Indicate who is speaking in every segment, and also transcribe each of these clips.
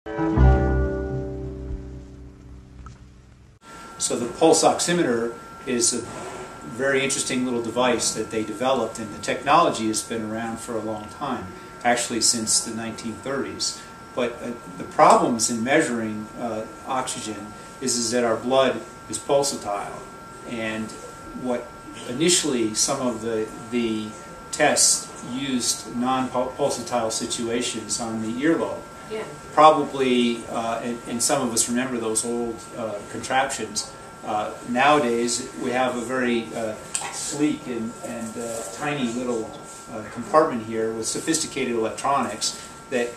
Speaker 1: So the pulse oximeter is a very interesting little device that they developed, and the technology has been around for a long time, actually since the 1930s. But the problems in measuring oxygen is that our blood is pulsatile, and what initially some of the tests used non-pulsatile situations on the earlobe.
Speaker 2: Yeah.
Speaker 1: Probably, and some of us remember those old contraptions. Nowadays, we have a very sleek and tiny little compartment here with sophisticated electronics that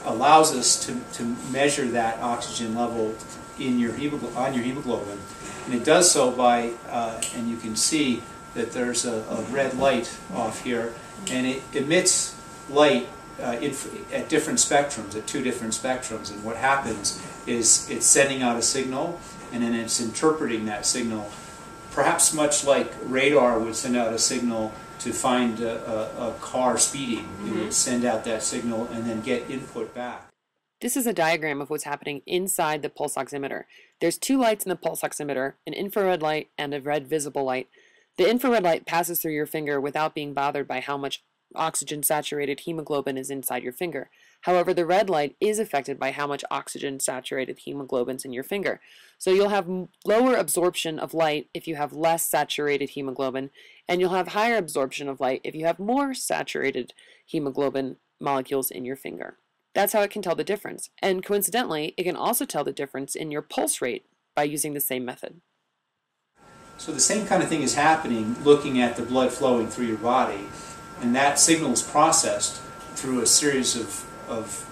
Speaker 1: allows us to measure that oxygen level in your on your hemoglobin. And it does so by, and you can see that there's a red light off here, and it emits light at different spectrums, at two different spectrums, and what happens is it's sending out a signal, and then it's interpreting that signal, perhaps much like radar would send out a signal to find a car speeding. It would send out that signal and then get input back.
Speaker 2: This is a diagram of what's happening inside the pulse oximeter. There's two lights in the pulse oximeter, an infrared light and a red visible light. The infrared light passes through your finger without being bothered by how much oxygen-saturated hemoglobin is inside your finger. However, the red light is affected by how much oxygen-saturated hemoglobin is in your finger. So you'll have lower absorption of light if you have less saturated hemoglobin, and you'll have higher absorption of light if you have more saturated hemoglobin molecules in your finger. That's how it can tell the difference. And coincidentally, it can also tell the difference in your pulse rate by using the same method.
Speaker 1: So the same kind of thing is happening looking at the blood flowing through your body, and that signal is processed through a series of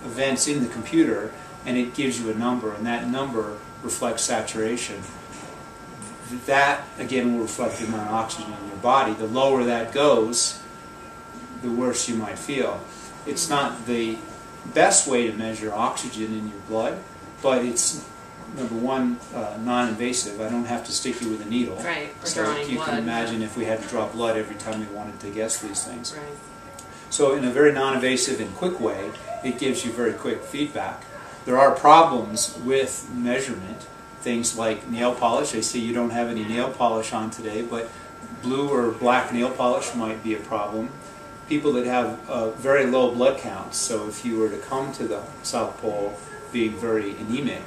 Speaker 1: events in the computer, and it gives you a number, and that number reflects saturation. That, again, will reflect the amount of oxygen in your body. The lower that goes, the worse you might feel. It's not the best way to measure oxygen in your blood, but it's, number one, non-invasive. I don't have to stick you with a needle.
Speaker 2: Right, or
Speaker 1: so
Speaker 2: drawing
Speaker 1: you
Speaker 2: blood.
Speaker 1: can imagine if we had to draw blood every time we wanted to guess these things.
Speaker 2: Right.
Speaker 1: So in a very non-invasive and quick way, it gives you very quick feedback. There are problems with measurement, things like nail polish. I see you don't have any nail polish on today, but blue or black nail polish might be a problem. People that have very low blood counts, so if you were to come to the South Pole being very anemic,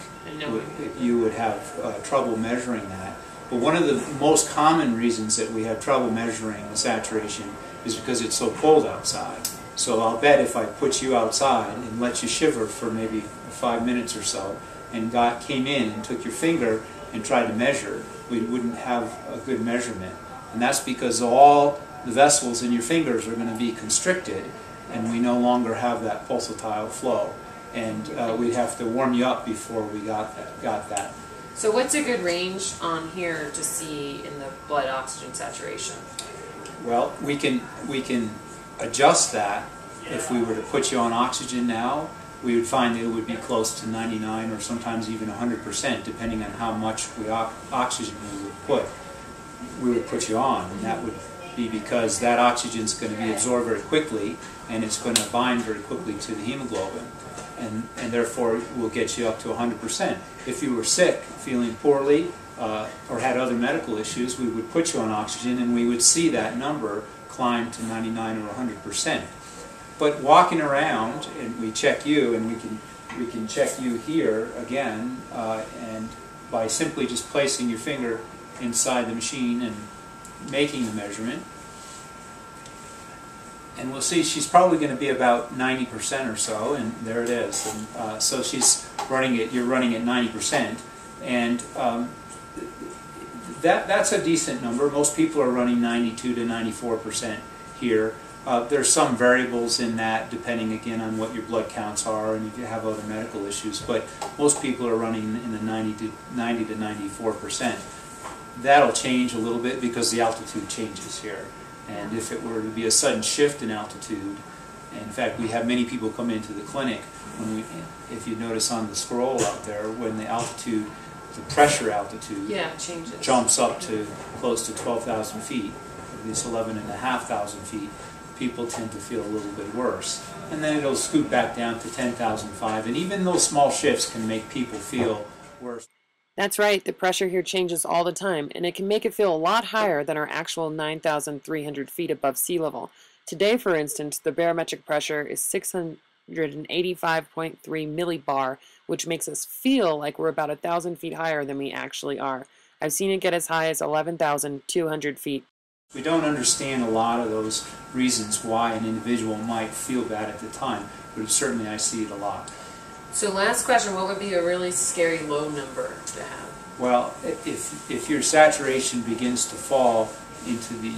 Speaker 1: you would have trouble measuring that. But one of the most common reasons that we have trouble measuring the saturation is because it's so cold outside. So I'll bet if I put you outside and let you shiver for maybe 5 minutes or so, and came in and took your finger and tried to measure, we wouldn't have a good measurement. And that's because all the vessels in your fingers are going to be constricted, and we no longer have that pulsatile flow. And we'd have to warm you up before we got that.
Speaker 2: So what's a good range on here to see in the blood oxygen saturation?
Speaker 1: Well, we can adjust that. If we were to put you on oxygen now, we would find that it would be close to 99 or sometimes even 100%, depending on how much oxygen we would put you on, and that would be because that oxygen is going to be absorbed very quickly, and it's going to bind very quickly to the hemoglobin, and therefore will get you up to 100%. If you were sick, feeling poorly, or had other medical issues, we would put you on oxygen, and we would see that number climb to 99 or 100%. But walking around, and we check you, and we can check you here again, and by simply just placing your finger inside the machine and making the measurement, and we'll see she's probably going to be about 90% or so, and there it is. And so she's running it. You're running at 90%, and that's a decent number. Most people are running 92 to 94% here. There's some variables in that, depending again on what your blood counts are and if you have other medical issues. But most people are running in the 90 to 94%. That'll change a little bit because the altitude changes here. And if it were to be a sudden shift in altitude, and in fact we have many people come into the clinic when if you notice on the scroll out there, when the altitude, the pressure altitude jumps up to close to 12,000 feet, at least 11,500 feet, people tend to feel a little bit worse. And then it'll scoot back down to 10,005, and even those small shifts can make people feel worse.
Speaker 2: That's right, the pressure here changes all the time, and it can make it feel a lot higher than our actual 9,300 feet above sea level. Today, for instance, the barometric pressure is 685.3 millibar, which makes us feel like we're about 1,000 feet higher than we actually are. I've seen it get as high as 11,200 feet.
Speaker 1: We don't understand a lot of those reasons why an individual might feel bad at the time, but certainly I see it a lot.
Speaker 2: So last question, what would be a really scary low number to have?
Speaker 1: Well, if your saturation begins to fall into the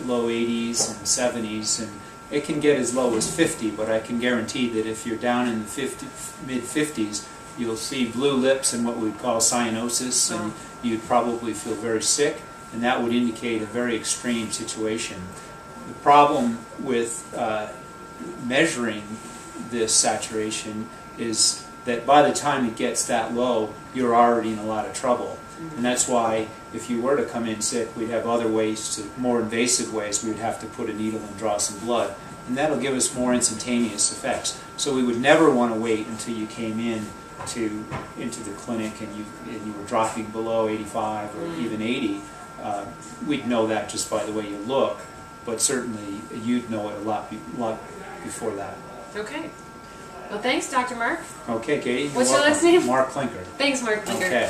Speaker 1: low 80s and 70s, and it can get as low as 50, but I can guarantee that if you're down in the mid-50s, you'll see blue lips and what we'd call cyanosis, and you'd probably feel very sick, and that would indicate a very extreme situation. The problem with measuring this saturation is that by the time it gets that low, you're already in a lot of trouble. And that's why if you were to come in sick, we'd have other ways, more invasive ways. We'd have to put a needle and draw some blood. And that'll give us more instantaneous effects. So we would never want to wait until you came in into the clinic and you were dropping below 85 or even 80. We'd know that just by the way you look, but certainly you'd know it a lot before that.
Speaker 2: Okay. Well, thanks, Dr. Mark.
Speaker 1: Okay, Katie.
Speaker 2: What's your last name?
Speaker 1: Mark Klinker.
Speaker 2: Thanks, Mark Klinker.
Speaker 1: Okay.